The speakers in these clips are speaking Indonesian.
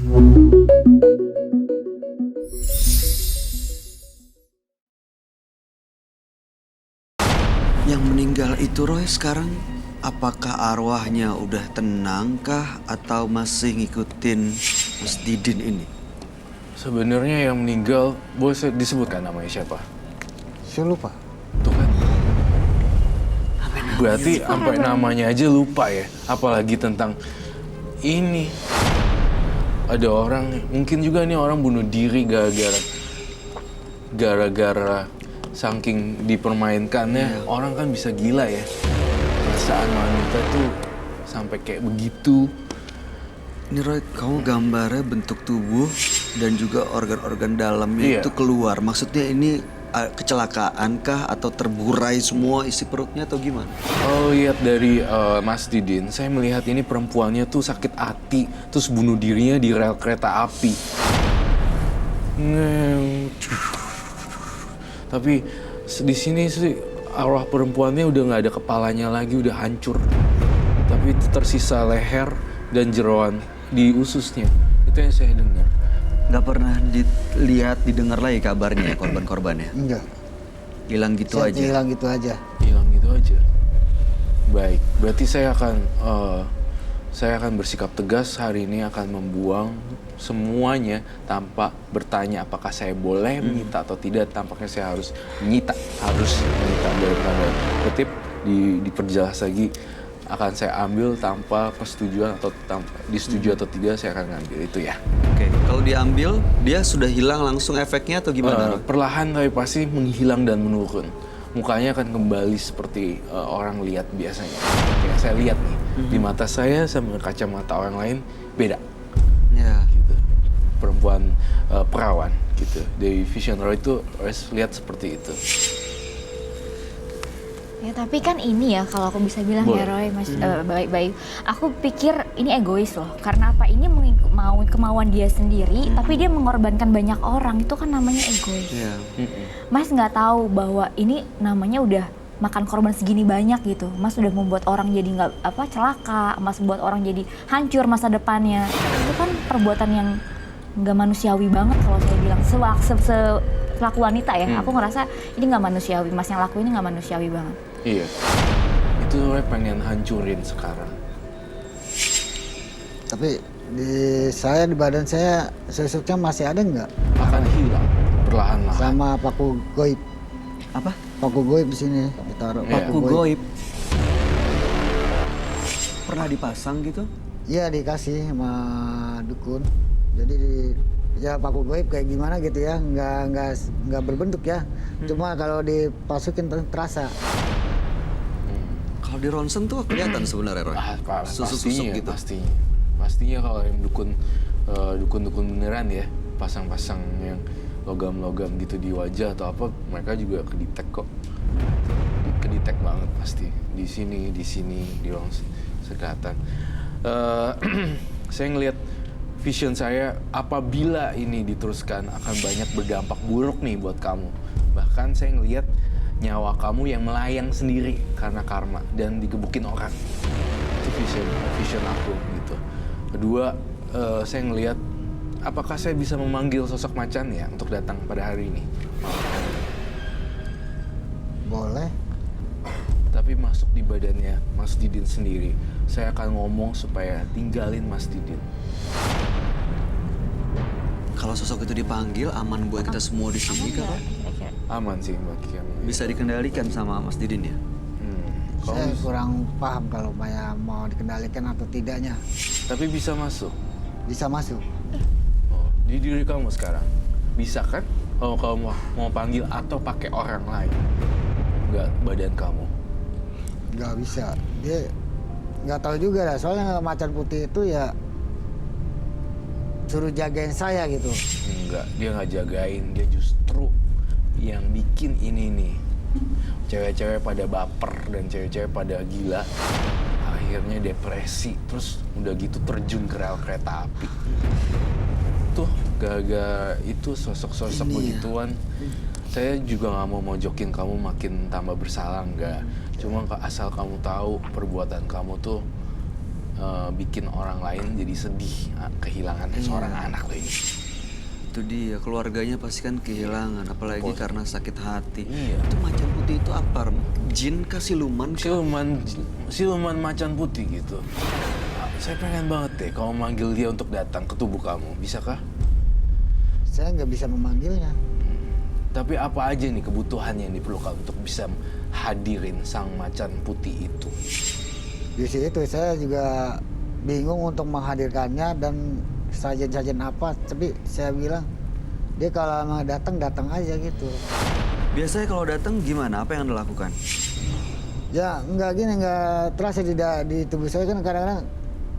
Yang meninggal itu Roy sekarang apakah arwahnya udah tenang kah atau masih ngikutin Mas Didin ini? Sebenarnya yang meninggal, boleh disebutkan namanya siapa? Saya lupa. Tuh kan. Berarti sampai namanya aja lupa ya. Apalagi tentang ini. Ada orang, mungkin juga nih orang bunuh diri gara-gara saking dipermainkannya. Orang kan bisa gila ya. Perasaan wanita tuh sampai kayak begitu. Ini Roy, kamu gambarnya bentuk tubuh dan juga organ-organ dalamnya itu keluar. Maksudnya ini kecelakaan kah atau terburai semua isi perutnya atau gimana? Kalau lihat dari Mas Didin, saya melihat ini perempuannya tuh sakit hati, terus bunuh dirinya di rel kereta api. Tapi di sini sih arwah perempuannya udah nggak ada kepalanya lagi, udah hancur. Tapi tersisa leher dan jeroan di ususnya. Itu yang saya dengar. Nggak pernah dilihat, didengar lagi kabarnya ya korban-korbannya? Enggak. Hilang gitu aja? Hilang gitu aja. Hilang gitu aja. Baik, berarti saya akan bersikap tegas hari ini, akan membuang semuanya tanpa bertanya apakah saya boleh menyita atau tidak. Tampaknya saya harus menyita dalam tanda kutip, diperjelas lagi. Akan saya ambil tanpa persetujuan atau disetujui atau tidak, saya akan ngambil itu ya. Oke, kalau diambil, dia sudah hilang langsung efeknya atau gimana? Perlahan tapi pasti menghilang dan menurun. Mukanya akan kembali seperti orang lihat biasanya. Kayak saya lihat nih, di mata saya sama kacamata orang lain beda. Ya. Gitu. Perempuan perawan gitu. Dari Vision Roy itu harus lihat seperti itu. Ya tapi kan ini ya kalau aku bisa bilang ya Roy, Mas, baik-baik. Aku pikir ini egois loh. Karena apa? Ini mau kemauan dia sendiri, tapi dia mengorbankan banyak orang. Itu kan namanya egois. Yeah. Mas nggak tahu bahwa ini namanya udah makan korban segini banyak gitu. Mas udah membuat orang jadi nggak celaka. Mas membuat orang jadi hancur masa depannya. Itu kan perbuatan yang nggak manusiawi banget kalau saya bilang. Selaku wanita ya, aku ngerasa ini nggak manusiawi. Mas yang laku ini nggak manusiawi banget. Iya, itu Roy pengen hancurin sekarang. Tapi di badan saya sesuknya masih ada nggak? Akan hilang perlahan-lahan. Sama paku goib. Apa? Paku goib di sini ditaruh. Iya. Paku goib. Pernah dipasang gitu? Iya dikasih sama dukun. Jadi ya paku goib kayak gimana gitu ya, nggak berbentuk ya. Cuma kalau dipasukin terasa. Kalau di ronsen tuh kelihatan sebenarnya Roy. Susuk-susuk gitu. Pastinya kalau yang dukun beneran ya, pasang-pasang yang logam-logam gitu di wajah atau apa, mereka juga kedetek kok. Kedetek banget pasti. Di sini, di ronsen kelihatan. Saya ngelihat vision saya, apabila ini diteruskan akan banyak berdampak buruk nih buat kamu. Bahkan saya ngelihat nyawa kamu yang melayang sendiri karena karma dan digebukin orang. Itu vision aku gitu. Kedua, saya ngelihat apakah saya bisa memanggil sosok macan ya untuk datang pada hari ini. Boleh. Tapi masuk di badannya Mas Didin sendiri. Saya akan ngomong supaya tinggalin Mas Didin. Kalau sosok itu dipanggil, aman buat kita semua di sini kan? Aman sih Mbak Kiam. Bisa dikendalikan sama Mas Didin ya? Saya kurang paham kalau mau dikendalikan atau tidaknya. Tapi bisa masuk. Bisa masuk. Oh, di diri kamu sekarang bisa kan? Kalau kamu mau panggil atau pakai orang lain, nggak badan kamu. Nggak bisa. Dia nggak tahu juga lah. Soalnya macan putih itu ya suruh jagain saya gitu. Enggak, dia nggak jagain, dia justru yang bikin ini nih. Cewek-cewek pada baper dan cewek-cewek pada gila. Akhirnya depresi, terus udah gitu terjun ke rel kereta api. Tuh, gara-gara itu sosok-sosok begituan. Saya juga nggak mau mojokin kamu makin tambah bersalah, enggak. Cuma asal kamu tahu perbuatan kamu tuh bikin orang lain jadi sedih kehilangan seorang anak loh ini. Itu dia, keluarganya pasti kan kehilangan, apalagi karena sakit hati. Iya. Itu macan putih itu apa? Jin kah, siluman kah? Siluman macan putih gitu. Saya pengen banget deh kamu manggil dia untuk datang ke tubuh kamu, bisakah? Saya nggak bisa memanggilnya. Tapi apa aja nih kebutuhan yang diperlukan untuk bisa hadirin sang macan putih itu? Di situ saya juga bingung untuk menghadirkannya dan sajian-sajian apa, tapi saya bilang dia kalau emang datang aja gitu. Biasanya kalau datang gimana? Apa yang Anda lakukan? Ya nggak gini, nggak terasa di tubuh saya kan kadang-kadang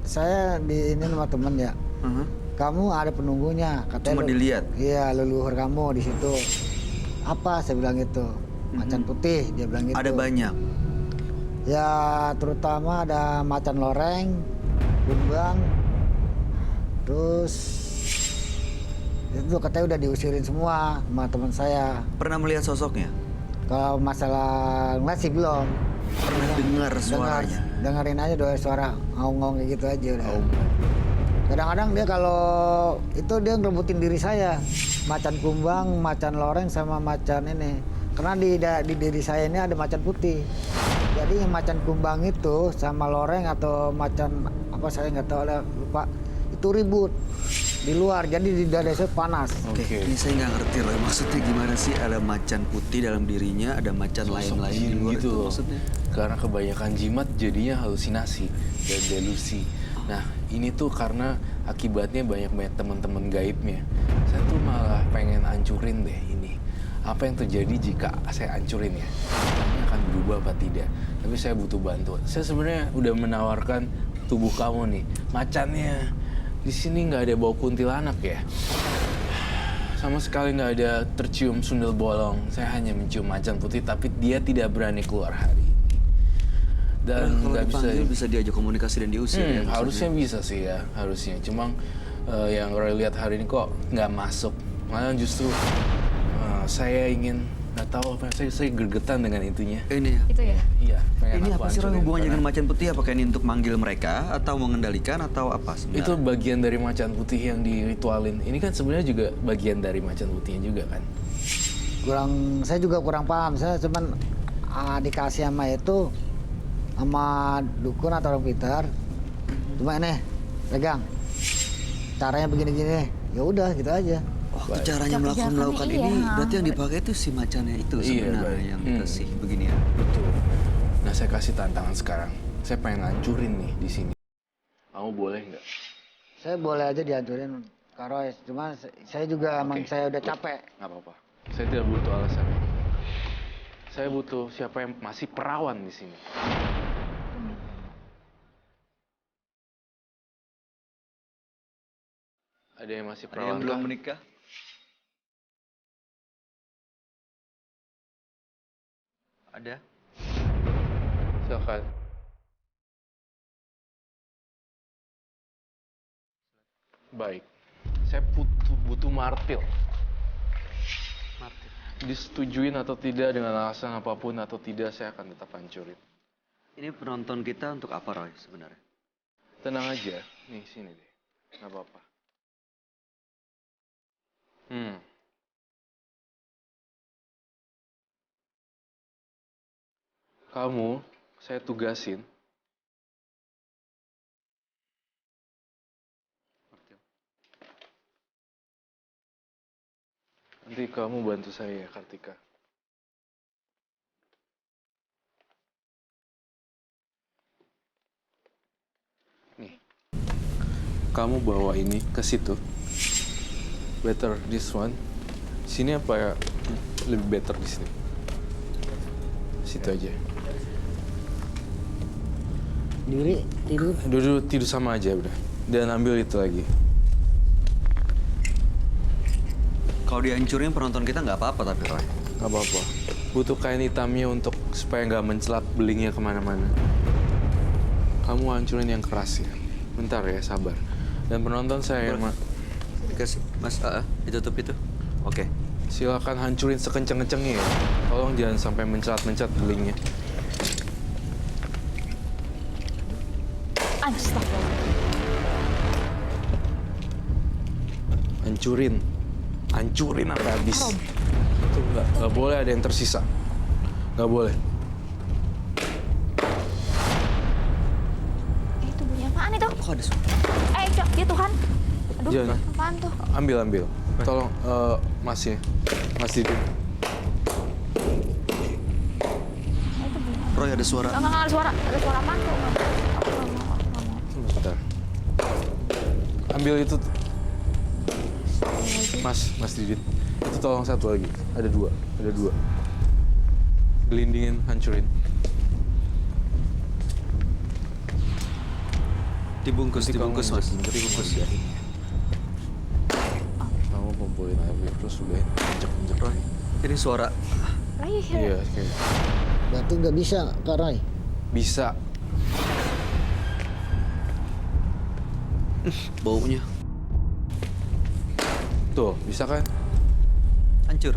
saya di ini sama temen ya. Kamu ada penunggunya, katanya. Cuma dilihat? Iya, leluhur kamu di situ. Apa saya bilang gitu? Macan putih, dia bilang gitu. Ada banyak? Ya terutama ada macan loreng, kumbang, terus itu katanya udah diusirin semua sama teman saya. Pernah melihat sosoknya? Kalau masalah ngeliat sih belum. Pernah dengar suaranya? Dengerin aja doa suara ngong-ngong kayak gitu aja udah. Kadang-kadang dia kalau itu dia ngerebutin diri saya. Macan kumbang, macan loreng sama macan ini. Karena di diri saya ini ada macan putih. Jadi macan kumbang itu sama loreng atau macan apa saya nggak tahu, lupa. Itu ribut di luar, jadi di dada saya panas. Oke, ini saya nggak ngerti loh. Maksudnya gimana sih ada macan putih dalam dirinya, ada macan lain-lain di luar gitu itu loh. maksudnya? Karena kebanyakan jimat jadinya halusinasi dan delusi. Nah, ini tuh karena akibatnya banyak teman-teman gaibnya. Saya tuh malah pengen hancurin deh ini. Apa yang terjadi jika saya hancurin ya? Ini akan berubah apa tidak? Tapi saya butuh bantuan. Saya sebenarnya udah menawarkan tubuh kamu nih. Macannya di sini nggak ada bau kuntilanak ya. Sama sekali nggak ada tercium sundel bolong. Saya hanya mencium macan putih, tapi dia tidak berani keluar hari ini. Dan Kalau nggak bisa diajak komunikasi dan diusir ya? harusnya bisa sih ya, harusnya. Cuma yang Roy lihat hari ini kok nggak masuk. Malah justru saya ingin, nggak tahu apa, saya gergetan dengan itunya. Ini ya? Itu ya? Iya, pengen Ini aku apa sih Roy, hancurin hubungannya karena dengan macan putih? Apakah ini untuk manggil mereka atau mengendalikan atau apa sebenarnya? itu bagian dari macan putih yang diritualin. Ini kan sebenarnya juga bagian dari macan putihnya juga kan? Saya juga kurang paham. Saya cuman dikasih sama itu sama dukun atau orang pintar. Cuma ini pegang. Caranya begini-gini. Ya udah gitu aja. Oh, caranya melakukan iya. ini berarti yang dipakai itu si macannya itu sebenarnya yang dikasih begini ya. Betul. Nah, saya kasih tantangan sekarang. Saya pengen hancurin nih di sini. Kamu boleh nggak? Saya boleh aja dihancurin Kak Roy. Cuma saya juga emang saya udah capek. Nggak apa-apa. Saya tidak butuh alasan. Saya butuh siapa yang masih perawan di sini. Ada yang masih Ada perawan yang belum kah? menikah? Ada? Silakan. Baik. Saya butuh martil. Disetujuin atau tidak dengan alasan apapun atau tidak, saya akan tetap hancurin. Ini penonton kita untuk apa Roy sebenarnya? Tenang aja. Nih, sini deh. Nggak apa-apa. Kamu, saya tugasin. Nanti kamu bantu saya, Kartika. Nih. Kamu bawa ini ke situ. Better this one. Sini apa ya? Lebih better di sini. Situ aja. Tidur sama aja udah. Dan ambil itu lagi. Kalau dihancurin penonton kita nggak apa-apa tapi Roy. Gak apa-apa. Butuh kain hitamnya untuk supaya nggak mencelat belingnya kemana-mana. Kamu hancurin yang keras ya. Bentar ya, sabar. Dan penonton saya yang Dikasih Mas ditutup itu. Oke. silakan hancurin sekenceng-kencengnya ya. Tolong jangan sampai mencelat-mencelat belingnya. Astagfirullah. Hancurin sampai habis. Itu nggak boleh ada yang tersisa. Nggak boleh. Itu bunyi apaan itu? Kok ada suara? Cok, ya Tuhan. Aduh, Jangan. apaan tuh? Ambil. Tolong masnya. Mas Didin. Itu bunyi. Roy, ada suara. Enggak ada suara. Ada suara apaan tuh? Aku nggak mau. Sebentar. Ambil itu. Mas Didin. Itu tolong satu lagi. Ada dua. Gelindingin, hancurin. Dibungkus, Nanti Mas. kamu Dibungkus. Kamu kumpulin air terus udah injek Roy. Ini suara. Iya, kayak Berarti nggak bisa, Kak Roy. bisa. Baunya. Tuh, bisa kan? Hancur.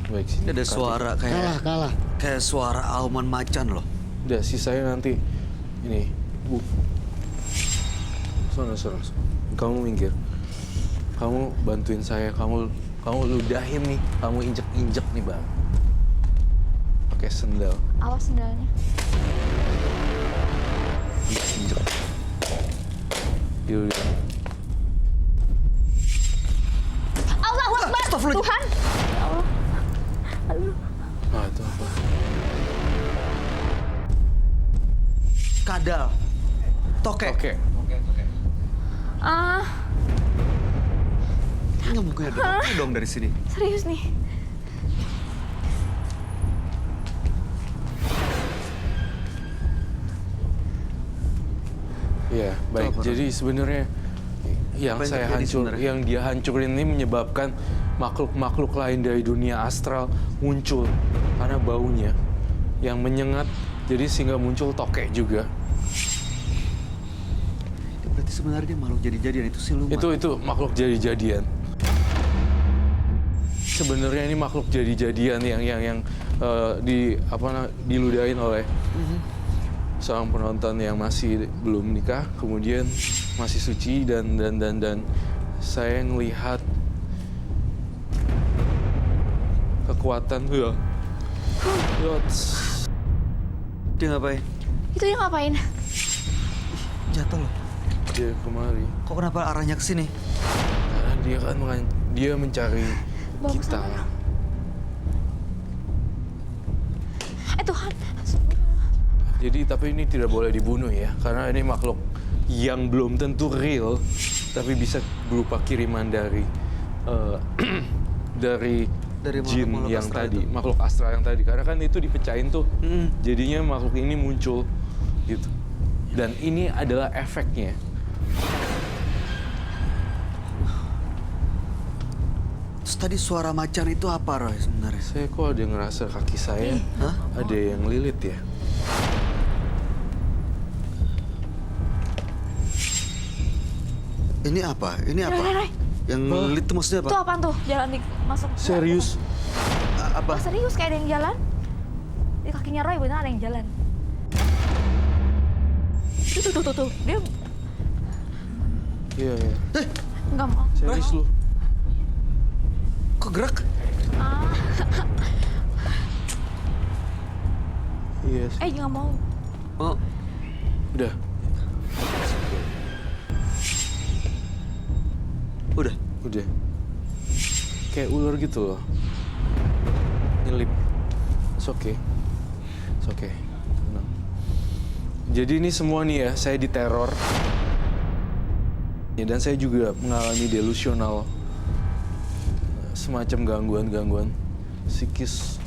Baik, sini. Ini ada suara kayak Kalah. kayak suara auman macan loh. Udah, sisanya nanti ini. Sono. Kamu minggir. Kamu bantuin saya. Kamu ludahin nih. Kamu injek nih, Bang. Pakai sendal. Awas sendalnya. Injek. Diludahin. Allahu Akbar. Astagfirullah. Tuhan. Ya Allah. Aduh. Ah, itu apa? Kadal. Tokek. Oke. Ini nggak mungkin ada tokek dong dari sini. Serius nih. Iya, baik. apa, Jadi sebenarnya yang Apa yang saya terjadi sebenarnya? yang dia hancurin ini menyebabkan makhluk-makhluk lain dari dunia astral muncul karena baunya yang menyengat, jadi sehingga muncul tokek juga. Itu berarti sebenarnya dia makhluk jadi-jadian itu siluman. Itu makhluk jadi-jadian. Sebenarnya ini makhluk jadi-jadian yang diludahin oleh seorang penonton yang masih belum nikah, kemudian masih suci dan saya ngelihat kekuatan Dia ngapain? Itu dia ngapain? Jatuh loh. dia kemari Kok kenapa arahnya ke sini? karena dia kan dia mencari Bawa ke kita. sana. Tuhan. Jadi tapi ini tidak boleh dibunuh ya, karena ini makhluk yang belum tentu real, tapi bisa berupa kiriman dari dari jin makhluk yang astral tadi, itu. makhluk astral yang tadi. Karena kan itu dipecahin tuh, jadinya makhluk ini muncul gitu. Dan ini adalah efeknya. Terus tadi suara macan itu apa, Roy, sebenarnya? Saya kok ada yang ngerasa kaki saya Hah? ada yang lilit ya. Ini apa? Ini apa? Roy. Yang lilit itu maksudnya apa? Itu apaan tuh? Jalan masuk. Serius? Apa? Oh, serius kayak ada yang jalan? Di kakinya Roy benar ada yang jalan. Tuh. Dia Iya. nggak mau. Serius lu? Kok gerak? Iya. Nggak mau. Oh, Udah. Udah. Kayak ular gitu loh. Nyelip. It's okay. Tenang. Jadi ini semua nih ya, saya diteror. Ya, dan saya juga mengalami delusional. Semacam gangguan-gangguan psikis